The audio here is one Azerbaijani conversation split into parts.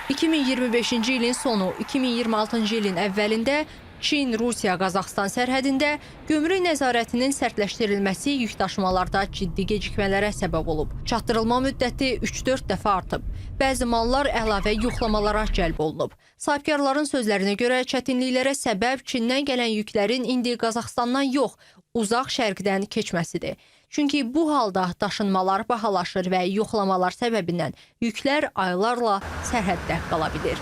2025-ci ilin sonu, 2026-cı ilin əvvəlində Çin-Rusiya-Qazaxstan sərhədində gömrük nəzarətinin sərtləşdirilməsi yükdaşımalarda ciddi gecikmələrə səbəb olub. Çatdırılma müddəti 3-4 dəfə artıb. Bəzi mallar əlavə yoxlamalara cəlb olunub. Sahibkarların sözlərinə görə çətinliklərə səbəb Çindən gələn yüklərin indi Qazaxstandan yox, uzaq şərqdən keçməsidir. Çünki bu halda daşınmalar bahalaşır və yoxlamalar səbəbindən yüklər aylarla sərhəddə qala bilir.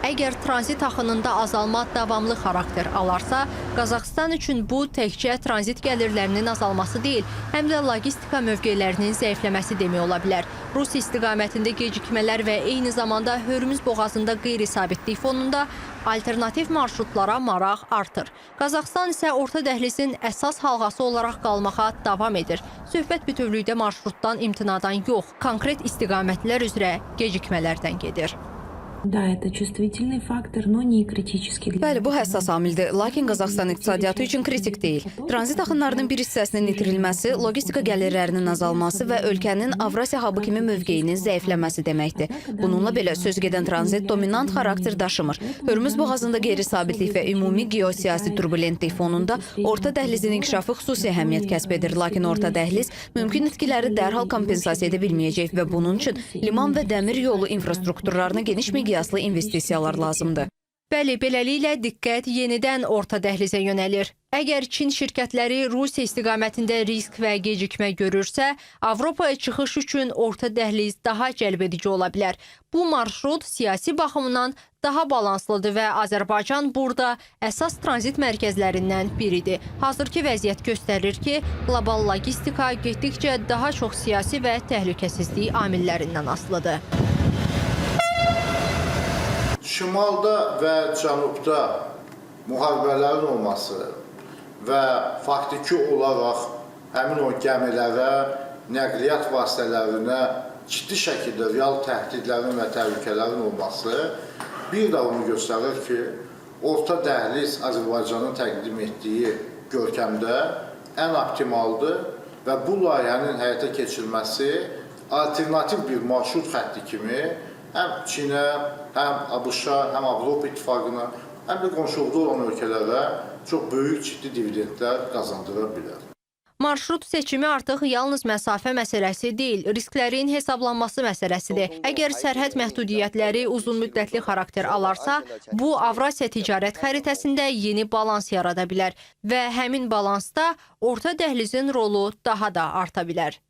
Əgər tranzit axınında azalma davamlı xarakter alarsa, Qazaxstan üçün bu təkcə tranzit gəlirlərinin azalması deyil, həm də logistika mövqelərinin zəifləməsi demək ola bilər. Rusiya istiqamətində gecikmələr və eyni zamanda Hörmüz boğazında qeyri-sabitlik fonunda alternativ marşrutlara maraq artır. Qazaxstan isə orta dəhlizin əsas halqası olaraq qalmağa davam edir. Söhbət bütövlükdə marşrutdan imtinadan yox, konkret istiqamətlər üzrə gecikmələrdən gedir. Bəli, bu həssas amildir, lakin Qazaxstan iqtisadiyyatı üçün kritik deyil. Tranzit axınlarının bir hissəsinin itirilməsi, logistika gəlirlərinin azalması və ölkənin Avrasiya hub'ı kimi mövqeyinin zəifləməsi deməkdir. Bununla belə sözgedən tranzit dominant xarakter daşımır. Hörmüz boğazında qeyri-sabitlik və ümumi geosiyasi turbulentlik fonunda orta dəhlizin inkişafı xüsusi əhəmiyyət kəsb edir. Lakin orta dəhliz mümkün itkiləri dərhal kompensasiya edə bilməyəcək və bunun üçün liman və dəmir yolu infrastrukturlarına geniş miqyaslı investisiyalar lazımdır. Bəli, beləliklə diqqət yenidən orta dəhlizə yönəlir. Əgər Çin şirkətləri Rusiya istiqamətində risk və gecikmə görürsə, Avropaya çıxış üçün orta dəhliz daha cəlbedici ola bilər. Bu marşrut siyasi baxımdan daha balanslıdır və Azərbaycan burada əsas tranzit mərkəzlərindən biridir. Hazırki vəziyyət göstərir ki, qlobal logistika getdikcə daha çox siyasi və təhlükəsizlik amillərindən asılıdır. Şimalda və cənubda müharibələrin olması və faktiki olaraq həmin o gəmilərə, nəqliyyat vasitələrinə ciddi şəkildə real təhdidlərin və təhlükələrin olması bir də onu göstərir ki, orta dəhliz Azərbaycanın təqdim etdiyi görkəmdə ən optimaldır və bu layihənin həyata keçirilməsi alternativ bir marşrut xətti kimi həm Çinə, həm ABŞ-a, həm Avropa İttifaqına, həm də qonşuluqda olan ölkələrə çox böyük ciddi dividendlər qazandıra bilər. Marşrut seçimi artıq yalnız məsafə məsələsi deyil, risklərin hesablanması məsələsidir. Əgər sərhəd məhdudiyyətləri uzun müddətli xarakter alarsa, bu Avrasiya ticarət xəritəsində yeni balans yarada bilər və həmin balansda orta dəhlizin rolu daha da arta bilər.